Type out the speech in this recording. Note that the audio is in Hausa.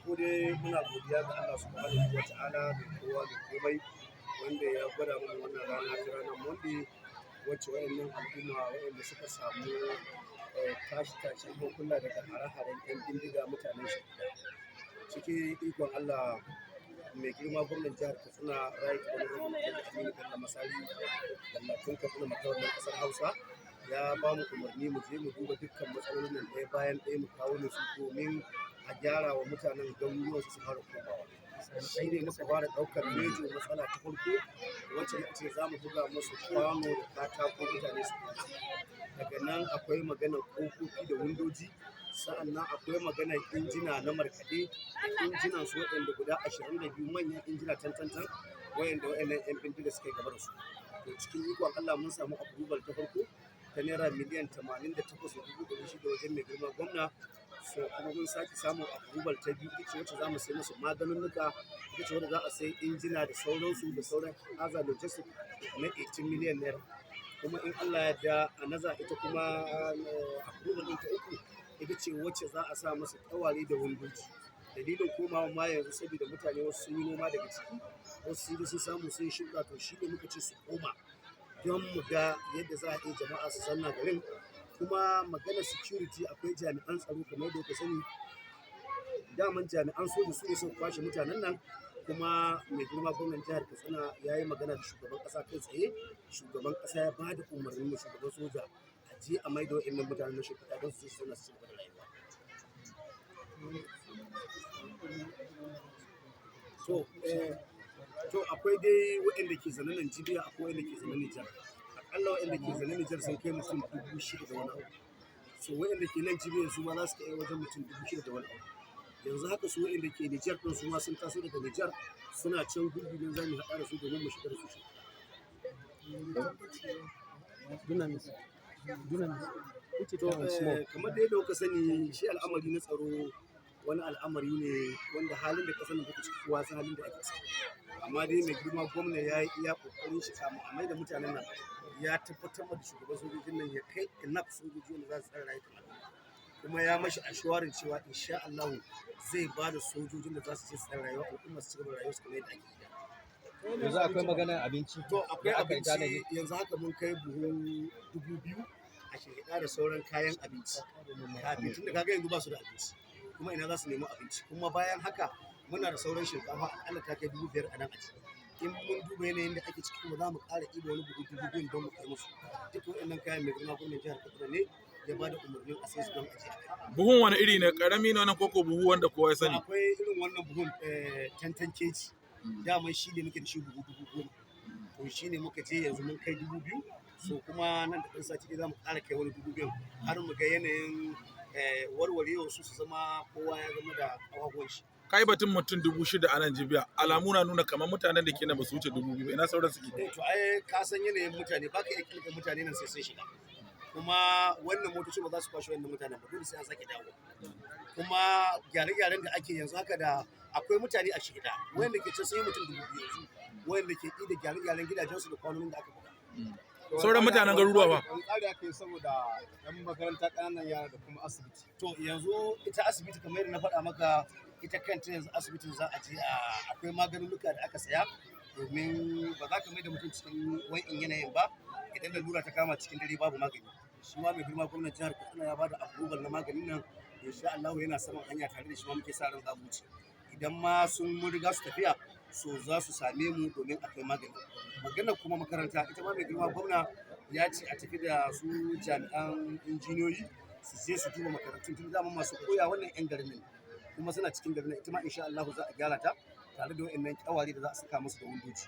farko dai muna godiya ga Allah subhanahu wa ta'ala mai kowa mai komai wanda ya gwada mana wannan rana ta ranar Monday wacce wayannan al'umma wayanda suka samu tashin hankula daga hare-haren 'yan bindiga mutanen shi cikin ikon Allah mai girma gwamnan jihar Katsina Right Honorable Aminu Bello Masari Dallatin Katsina matawallan ƙasar Hausa ya ba mu umarni mu je mu duba dukkan matsalolin nan ɗaya bayan ɗaya mu kawo su domin a gyara wa mutanen garuruwan su fara komawa. Shi ne muka fara ɗaukar mejo matsala ta farko wacce muka ce za mu buga musu kwano da katako mutane su daga nan akwai maganar ƙofofi da windoji, sa'annan akwai maganar injina na markaɗe, injinan su waɗanda guda 22 manyan injina tantantan wayannan 'yan bindiga suka yi gaba da su. To cikin ikon Allah mun samu approval ta farko ta naira miliyan 88,600 wajen mai girma gwamna. So kuma mun sake samun approval ta biyu ita ce wacce za mu sai musu maganinnuka, ita ce wadda za a sai injina da sauransu da sauran aza logistics na 18 miliyan naira. Kuma in Allah ya da a naza ita kuma approval ɗin ta uku ita ce wacce za a sa masa kawari da windoji. Dalilin komawa ma yanzu saboda mutane wasu sun yi noma daga ciki, wasu sun samu sun shuka, to shi ne muka ce su koma don mu ga yadda za a yi jama'a su zanna garin. Kuma maganar security akwai jami'an tsaro kamar da kuka sani, daman jami'an soja su ne sun kwashe mutanen nan. Kuma mai girma gwamnan jihar Katsina ya yi magana da shugaban ƙasa kai tsaye, shugaban ƙasa ya ba da umarnin da shugaban soja a je a maida wa'annan mutanen na shekara don su zauna su ci gaba da rayuwa. To akwai dai waɗanda ke zaune Najeriya, akwai waɗanda ke zaune Nijar. Akalla waɗanda ke zaune Nijar sun kai mutum 6,000 da wani abu. So waɗanda ke Najeriya su ma za su kai wajen mutum 6,000 da wani abu. Yanzu haka su waɗanda ke Nijar ɗin su ma sun taso daga Nijar suna can gurbi don za mu haɗa da su domin mu shiga da su. Kamar da yadda kuka sani shi al'amari na tsaro wani al'amari ne wanda halin da ƙasar da take ciki kowa san halin da ake ciki. Amma dai mai girma gwamna ya yi iya ƙoƙarin shi kamun a maida mutanen nan, ya tabbatar da shugaban sojojin nan ya kai enough sojoji wanda za su tsare rayukan al'umma. Kuma ya mashi assuring cewa insha Allah zai ba da sojojin da za su je su tsare rayuwar al'umma su ci gaba da rayuwarsu kamar yadda ake yi. Yanzu akwai maganar abinci. To akwai abinci yanzu haka mun kai buhu 2,000 a shekara da sauran kayan abinci. Kafin tun da kaga yanzu ba su da abinci. Kuma ina za su nemi abinci. Kuma bayan haka muna da sauran shinkafa akalla ta kai 5,000 a nan a ciki. In mun duba yanayin da ake ciki kuma za mu ƙara ɗiba wani buhu 2,000 don mu kai musu. Duk waɗannan kayan mai girma gwamnan jihar Katsina ne ya ba da umarnin a sai su don ajiya. Buhun wani iri ne, ƙarami ne wannan koko buhu wanda kowa ya sani? Akwai irin wannan buhun 10 kg. Daman shi ne muke da shi buhu 10,000. To shi ne muka je yanzu mun kai 2,000. So kuma nan da ɗan sati za mu ƙara kai wani 2,000 har mu ga yanayin warwarewa su zama kowa ya zama da ƙafafuwan shi. Kai batun mutum 6,000 a nan Jibiya, alamu na nuna kamar mutanen da ke nan ba su wuce 2,000 ina sauran suke. To ai ka san yanayin mutane, baka iya kilga mutane nan sai sun shiga. Kuma wannan motoci ba za su kwashe wannan mutanen ba, dole sai an sake dawo. Kuma gyare-gyaren da ake yanzu haka da akwai mutane a shida wanda ke can sun yi mutum 2,000 yanzu, wanda ke da gyare-gyaren gidajensu da kwanonin da aka buga. Sauran mutanen garuruwa ba. An tsari aka yi saboda 'yan makaranta ƙananan yara da kuma asibiti. To yanzu ita asibiti kamar yadda na faɗa maka, ita kanta yanzu asibitin za a je akwai maganinnuka da aka saya domin ba za ka mai da mutum cikin wa'in yanayin ba idan lalura ta kama cikin dare babu magani. Shi ma mai girma gwamnan jihar Katsina ya bada approval na maganin nan, insha Allah yana saman hanya tare da shi ma muke sa ran za mu wuce. Idan ma sun riga su tafiya so za su same mu domin akwai magani. Maganar kuma makaranta ita ma mai girma gwamna ya ce a tafi da su jami'an injiniyoyi su je su duba makarantun tun da masu koya wannan 'yan garin nan kuma suna cikin garin nan, ita ma insha Allah za a gyara ta tare da wa'annan kyawari da za a saka musu da windoji.